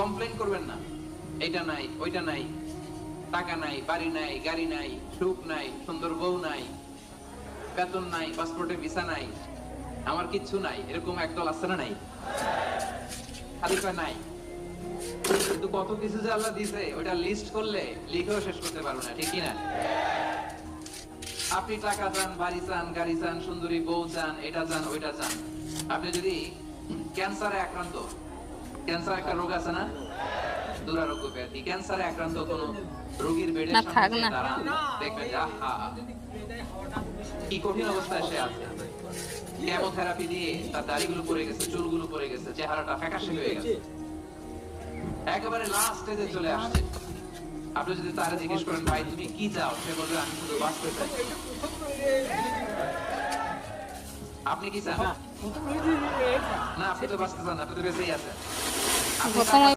Complain করবেন না, এইটা নাই ওইটা নাই, টাকা নাই, বাড়ি নাই, গাড়ি নাই, সুখ নাই, সুন্দর বউ নাই, বেতন নাই, পাসপোর্টে ভিসা নাই, আমার কিচ্ছু নাই, এরকম একদল আছে না নাই? খালি কয় নাই। কিন্তু কত কিছু যে আল্লাহ দিছে ওটা লিস্ট করলে লিখেও শেষ করতে পারবো না, ঠিক কি না? আপনি টাকা চান, বাড়ি চান, গাড়ি চান, সুন্দরী বউ চান, এটা চান ওইটা চান। আপনি যদি ক্যান্সারে আক্রান্ত, ক্যান্সার একটা রোগ আছে না, দুরারোগ্য ব্যাধি, ক্যান্সারে আক্রান্ত কোন রোগীর বেডের সামনে দাঁড়ান, দেখবেন যে আহা কি কঠিন অবস্থায় সে আছে। কেমোথেরাপি দিয়ে তার দাড়িগুলো পড়ে গেছে, চুলগুলো পড়ে গেছে, চেহারাটা ফ্যাকাশে হয়ে গেছে, একেবারে লাস্ট স্টেজে চলে আসছে। আপনি যদি তারা জিজ্ঞেস করেন ভাই তুমি কি চাও, সে বলবে আমি শুধু বাঁচতে চাই। আপনি কি চান? না, আপনি তো বাঁচতে চান, আপনি তো বেঁচেই আছেন। আপনি